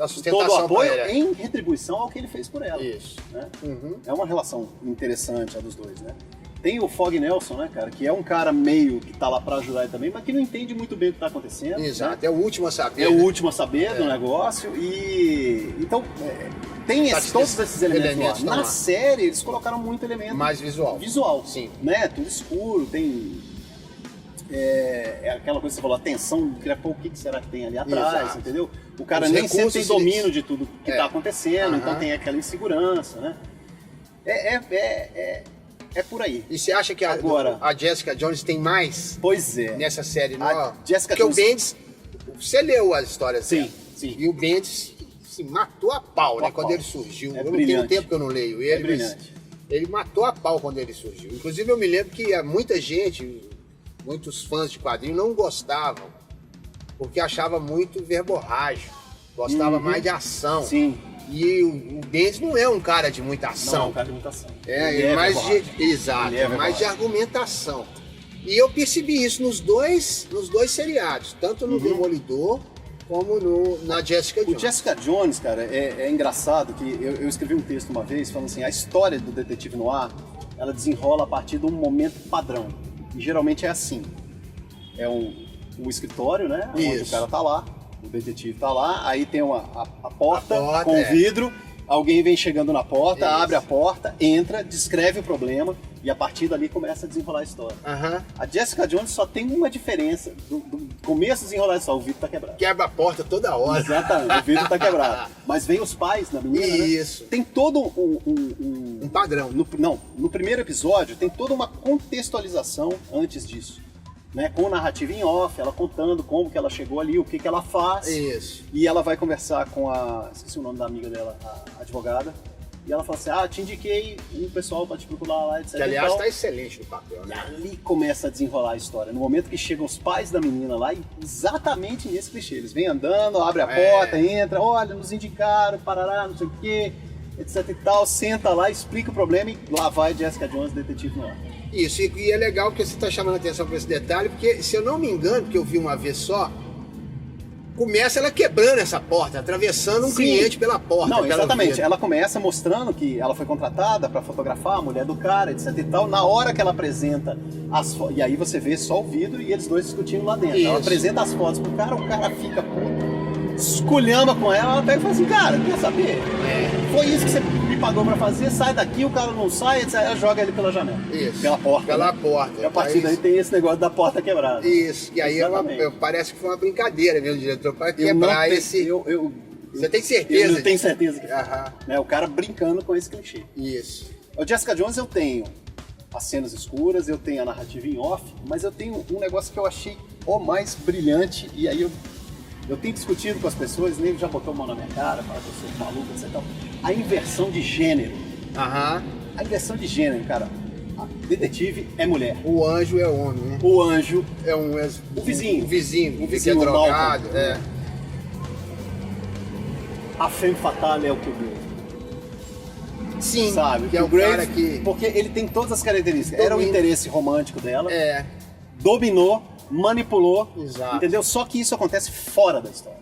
[SPEAKER 1] a sustentação
[SPEAKER 2] todo o apoio
[SPEAKER 1] pra ela.
[SPEAKER 2] em retribuição ao que ele fez por ela.
[SPEAKER 1] Isso.
[SPEAKER 2] Né? É uma relação interessante a dos dois, né? Tem o Fog Nelson, né, cara? Que é um cara meio que tá lá pra ajudar ele também, mas que não entende muito bem o que tá acontecendo.
[SPEAKER 1] Exato,
[SPEAKER 2] né?
[SPEAKER 1] é o último a saber.
[SPEAKER 2] É o último a saber do negócio. E então tem todos esses elementos lá. Na série eles colocaram muito elemento
[SPEAKER 1] mais visual.
[SPEAKER 2] Sim. Né? Tudo escuro, tem aquela coisa que você falou, a tensão, o que será que tem ali atrás,
[SPEAKER 1] Exato.
[SPEAKER 2] entendeu? O cara nem sempre tem domínio de tudo que tá acontecendo, então tem aquela insegurança, né? É por aí.
[SPEAKER 1] E você acha que a Jessica Jones tem mais?
[SPEAKER 2] Pois é.
[SPEAKER 1] Nessa série,
[SPEAKER 2] não?
[SPEAKER 1] Porque o Bendis, você leu as histórias dela.
[SPEAKER 2] Sim.
[SPEAKER 1] E o Bendis se matou a pau, né? Quando ele surgiu. Eu não tenho tempo que eu não leio ele, mas ele matou a pau quando ele surgiu. Inclusive eu me lembro que muita gente, muitos fãs de quadrinhos não gostavam, porque achava muito verborrágico, gostava mais de ação.
[SPEAKER 2] Sim.
[SPEAKER 1] E o Bendis não é um cara de muita ação.
[SPEAKER 2] Não é um cara de muita ação.
[SPEAKER 1] Ele é mais mais de argumentação. E eu percebi isso nos dois seriados, tanto no Demolidor como na Jessica Jones.
[SPEAKER 2] O Jessica Jones, cara, é engraçado que eu escrevi um texto uma vez falando assim, a história do detetive noir, ela desenrola a partir de um momento padrão. E geralmente é assim. É um escritório, né? Onde o cara tá lá. O detetive tá lá, aí tem a porta com vidro, alguém vem chegando na porta, abre a porta, entra, descreve o problema e a partir dali começa a desenrolar a história. A Jessica Jones só tem uma diferença do começo a desenrolar a história, o vidro tá quebrado.
[SPEAKER 1] Quebra a porta toda hora.
[SPEAKER 2] Exatamente, o vidro tá quebrado. Mas vem os pais da menina,
[SPEAKER 1] Isso.
[SPEAKER 2] Né? Tem todo um
[SPEAKER 1] padrão.
[SPEAKER 2] No primeiro episódio tem toda uma contextualização antes disso. Né, com narrativa em off, ela contando como que ela chegou ali, o que que ela faz.
[SPEAKER 1] Isso.
[SPEAKER 2] E ela vai conversar com esqueci o nome da amiga dela, a advogada. E ela fala assim, te indiquei um pessoal pra te procurar lá, etc.
[SPEAKER 1] Que aliás tá excelente no papel, né?
[SPEAKER 2] E ali começa a desenrolar a história. No momento que chegam os pais da menina lá, e exatamente nesse clichê. Eles vêm andando, abre a porta, entra, olha, nos indicaram, parará, não sei o quê, etc e tal, senta lá, explica o problema e lá vai Jessica Jones, detetive noir.
[SPEAKER 1] Isso, e é legal que você está chamando a atenção para esse detalhe, porque se eu não me engano, porque eu vi uma vez só, começa ela quebrando essa porta, atravessando um cliente pela porta.
[SPEAKER 2] Não, exatamente. Ela começa mostrando que ela foi contratada para fotografar a mulher do cara, etc e tal. Na hora que ela apresenta as fotos, e aí você vê só o vidro e eles dois discutindo lá dentro. Isso. Ela apresenta as fotos pro cara, o cara fica puto, esculhamba com ela pega e fala assim, cara, quer saber? Foi isso que você me pagou pra fazer, sai daqui, o cara não sai, etc. Ela joga ele pela janela. Isso. Pela porta.
[SPEAKER 1] Pela porta.
[SPEAKER 2] E a partir daí tem esse negócio da porta quebrada.
[SPEAKER 1] Isso. E aí parece que foi uma brincadeira, meu diretor, para quebrar esse... Você tem certeza?
[SPEAKER 2] Eu não tenho certeza que foi. O cara brincando com esse clichê.
[SPEAKER 1] Isso.
[SPEAKER 2] O Jessica Jones eu tenho as cenas escuras, eu tenho a narrativa em off, mas eu tenho um negócio que eu achei o mais brilhante, e aí eu tenho discutido com as pessoas, nem já botou a mão na minha cara, fala que eu sou maluco, etc. A inversão de gênero. A inversão de gênero, cara. A detetive é mulher.
[SPEAKER 1] O anjo é homem, né?
[SPEAKER 2] O anjo
[SPEAKER 1] é
[SPEAKER 2] o vizinho.
[SPEAKER 1] O vizinho que é drogado.
[SPEAKER 2] A femme fatale é o que eu vi.
[SPEAKER 1] Sim,
[SPEAKER 2] sabe?
[SPEAKER 1] Que é o cara que...
[SPEAKER 2] Porque ele tem todas as características. Era o interesse romântico dela. Dominou, manipulou.
[SPEAKER 1] Exato.
[SPEAKER 2] Entendeu? Só que isso acontece fora da história.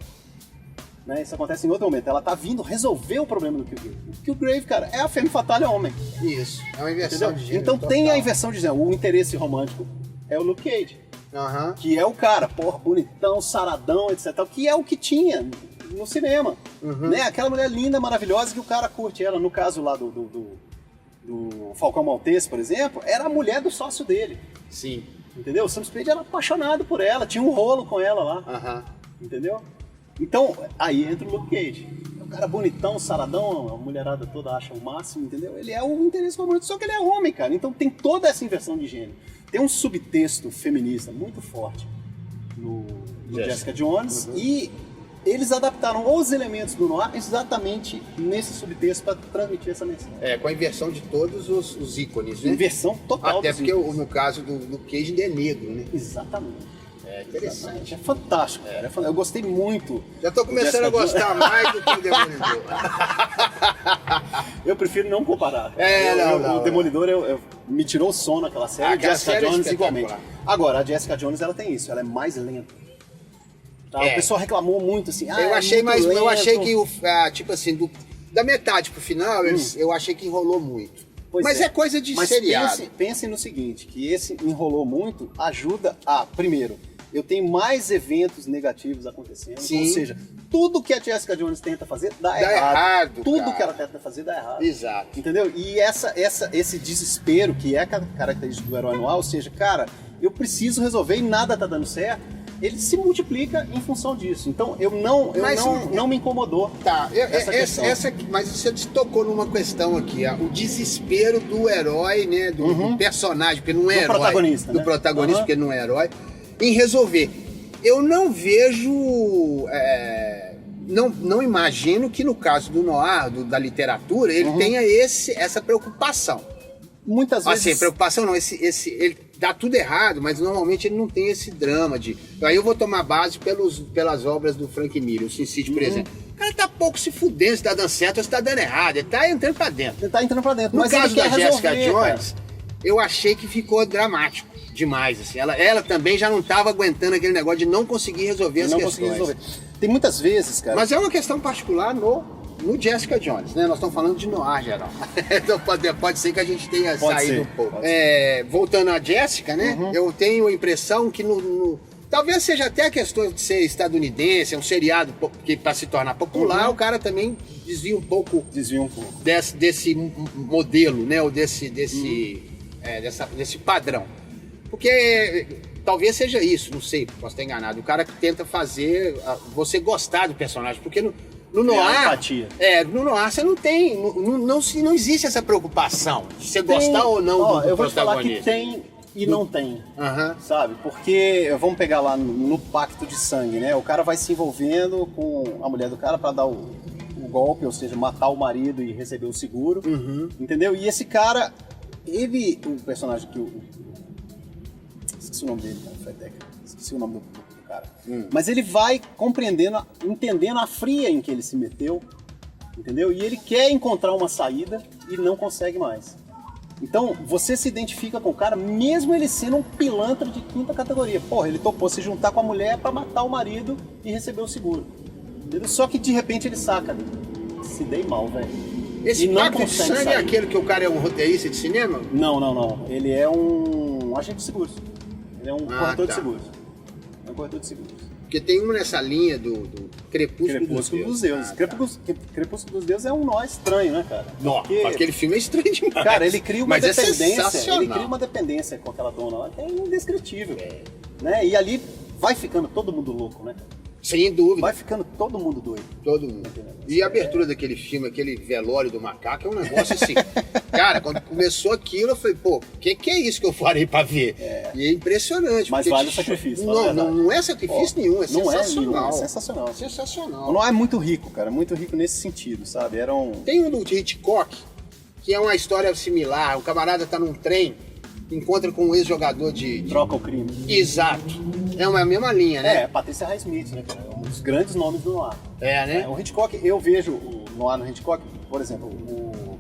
[SPEAKER 2] Né? Isso acontece em outro momento. Ela tá vindo resolver o problema do Killgrave. O Killgrave, cara, é a femme fatale homem.
[SPEAKER 1] Isso. É uma inversão de gênero.
[SPEAKER 2] Então tem a inversão de gênero. O interesse romântico é o Luke Cage. Que é o cara, bonitão, saradão, etc. Que é o que tinha no cinema. Né? Aquela mulher linda, maravilhosa, que o cara curte ela. No caso lá do Falcão Maltese, por exemplo, era a mulher do sócio dele.
[SPEAKER 1] Sim.
[SPEAKER 2] Entendeu? O Sam Spade era apaixonado por ela, tinha um rolo com ela lá. Entendeu? Então, aí entra o Luke Cage. É um cara bonitão, saradão, a mulherada toda acha o máximo, entendeu? Ele é o interesse romântico, só que ele é homem, cara. Então tem toda essa inversão de gênero. Tem um subtexto feminista muito forte no Jessica Jones e eles adaptaram os elementos do noir exatamente nesse subtexto para transmitir essa mensagem.
[SPEAKER 1] Com a inversão de todos os ícones, né?
[SPEAKER 2] Inversão total.
[SPEAKER 1] Até porque no caso do Cage ele é negro, né?
[SPEAKER 2] Exatamente.
[SPEAKER 1] Interessante.
[SPEAKER 2] É fantástico, cara. Eu gostei muito.
[SPEAKER 1] Já tô começando a gostar mais do que o Demolidor.
[SPEAKER 2] Eu prefiro não comparar.
[SPEAKER 1] Não.
[SPEAKER 2] O Demolidor me tirou o sono naquela série. A Jessica Jones igualmente. Agora, a Jessica Jones ela tem isso, ela é mais lenta. Tá? O pessoal reclamou muito assim.
[SPEAKER 1] Eu achei que tipo assim, da metade pro final, eu achei que enrolou muito. Mas é coisa de seriado.
[SPEAKER 2] Pensem no seguinte, que esse enrolou muito ajuda a, primeiro, eu tenho mais eventos negativos acontecendo.
[SPEAKER 1] Sim.
[SPEAKER 2] Ou seja, tudo que a Jessica Jones tenta fazer dá errado. Tudo que ela tenta fazer dá errado.
[SPEAKER 1] Exato.
[SPEAKER 2] Entendeu? E esse desespero que é característico do herói noir, ou seja, cara, eu preciso resolver e nada tá dando certo, ele se multiplica em função disso. Então não me incomodou.
[SPEAKER 1] Tá, mas você tocou numa questão aqui, o desespero do herói, né? Do personagem, porque não é herói. Do protagonista, porque não é herói. Em resolver. Eu não vejo. Não imagino que no caso do noir, da literatura, ele tenha essa preocupação.
[SPEAKER 2] Muitas vezes.
[SPEAKER 1] Assim, preocupação não, ele dá tudo errado, mas normalmente ele não tem esse drama de. Aí eu vou tomar base pelas obras do Frank Miller, o Sin City, por exemplo. O cara tá pouco se fudendo se tá dando certo ou se tá dando errado. Ele tá entrando pra dentro. No caso da Jessica Jones, eu achei que ficou dramático demais, assim. Ela também já não tava aguentando aquele negócio de não conseguir resolver as questões.
[SPEAKER 2] Tem muitas vezes, cara.
[SPEAKER 1] Mas é uma questão particular no Jessica Jones, né? Nós estamos falando de noir geral. Então pode ser que a gente tenha saído um pouco. Voltando à Jessica, né? Eu tenho a impressão que talvez seja até a questão de ser estadunidense, é um seriado que para se tornar popular, o cara também desvia um pouco desse modelo, né? Ou desse padrão. Porque talvez seja isso, não sei, posso estar enganado. O cara que tenta fazer você gostar do personagem, porque no noir, no noir você não tem, não existe essa preocupação de você gostar ou não do
[SPEAKER 2] eu vou
[SPEAKER 1] protagonista.
[SPEAKER 2] te falar que tem e não tem, sabe? Porque, vamos pegar lá no Pacto de Sangue, né? O cara vai se envolvendo com a mulher do cara para dar o golpe, ou seja, matar o marido e receber o seguro, entendeu? E esse cara, o personagem que esqueci o nome dele, cara, Fred Decker, esqueci o nome do cara. Mas ele vai compreendendo, entendendo a fria em que ele se meteu, entendeu? E ele quer encontrar uma saída e não consegue mais. Então, você se identifica com o cara, mesmo ele sendo um pilantra de quinta categoria. Porra, ele topou se juntar com a mulher pra matar o marido e receber o seguro. Entendeu? Só que de repente ele saca, se dei mal, velho.
[SPEAKER 1] Esse Pacto de Sangue é aquele que o cara é um roteirista de cinema?
[SPEAKER 2] Não. Ele é um agente de seguros. Ele é um corretor de seguros. É um corretor de seguros.
[SPEAKER 1] Porque tem um nessa linha do Crepúsculo dos Deuses.
[SPEAKER 2] Crepúsculo dos Deuses é um nó estranho, né, cara?
[SPEAKER 1] Porque aquele filme é estranho demais.
[SPEAKER 2] Cara, ele cria uma dependência.
[SPEAKER 1] Ele
[SPEAKER 2] cria uma dependência com aquela dona lá que é indescritível. Né? E ali vai ficando todo mundo louco, né?
[SPEAKER 1] Sem dúvida.
[SPEAKER 2] Vai ficando todo mundo doido.
[SPEAKER 1] Todo mundo. E a abertura daquele filme, aquele velório do macaco, é um negócio assim. Cara, quando começou aquilo, eu falei, pô, que é isso que eu farei pra ver? E é impressionante.
[SPEAKER 2] Mas vale o sacrifício.
[SPEAKER 1] Não é sacrifício nenhum, é sensacional.
[SPEAKER 2] É sensacional.
[SPEAKER 1] Sensacional.
[SPEAKER 2] Não é muito rico, cara, muito rico nesse sentido, sabe?
[SPEAKER 1] Tem um do Hitchcock, que é uma história similar. O camarada tá num trem, encontra com um ex-jogador de...
[SPEAKER 2] Troca o crime.
[SPEAKER 1] Exato. É a mesma linha, né?
[SPEAKER 2] Patrícia Highsmith, né, cara? É um dos grandes nomes do noir.
[SPEAKER 1] Né?
[SPEAKER 2] O Hitchcock, eu vejo o noir no Hitchcock, por exemplo, o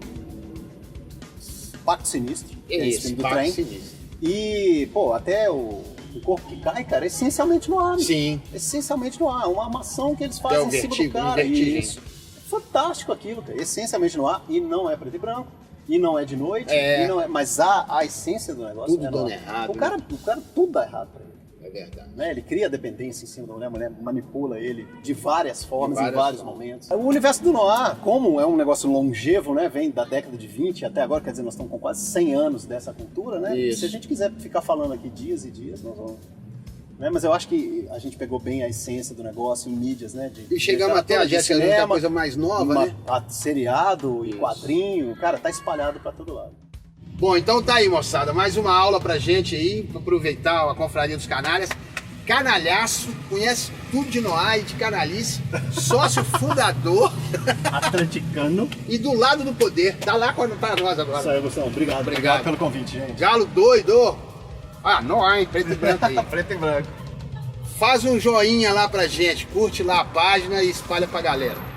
[SPEAKER 2] Pacto Sinistro, esse filme do trem. Sinistro. E, pô, até o Corpo que Cai, cara, é essencialmente noir.
[SPEAKER 1] Sim.
[SPEAKER 2] Essencialmente noir. Uma armação que eles fazem em cima do cara. Isso. É fantástico aquilo, cara. Essencialmente noir, e não é preto e branco. E não é de noite, mas a essência do negócio
[SPEAKER 1] tudo dando errado.
[SPEAKER 2] O cara tudo dá errado pra ele.
[SPEAKER 1] É verdade.
[SPEAKER 2] Né? Ele cria dependência em cima da mulher, a mulher manipula ele de várias formas, em vários momentos. O universo do noir, como é um negócio longevo, né? Vem da década de 20 até agora, quer dizer, nós estamos com quase 100 anos dessa cultura, né?
[SPEAKER 1] Isso.
[SPEAKER 2] Se a gente quiser ficar falando aqui dias e dias, nós vamos... Né? Mas eu acho que a gente pegou bem a essência do negócio em mídias, né?
[SPEAKER 1] E chegamos até a Jessica Jones, que é coisa mais nova, né?
[SPEAKER 2] Seriado e quadrinho, cara, tá espalhado pra todo lado. Bom,
[SPEAKER 1] então tá aí, moçada, mais uma aula pra gente aí, pra aproveitar a Confraria dos Canalhas. canalhaço, conhece tudo de Noá e de canalice, sócio fundador
[SPEAKER 2] Atleticano.
[SPEAKER 1] e do lado do poder. Tá lá para nós agora.
[SPEAKER 2] Isso aí, Gustavo. Obrigado pelo convite, gente.
[SPEAKER 1] Galo doido. Ah, Noá, hein? Preto e branco aí.
[SPEAKER 2] Preto e branco.
[SPEAKER 1] Faz um joinha lá pra gente, curte lá a página e espalha pra galera.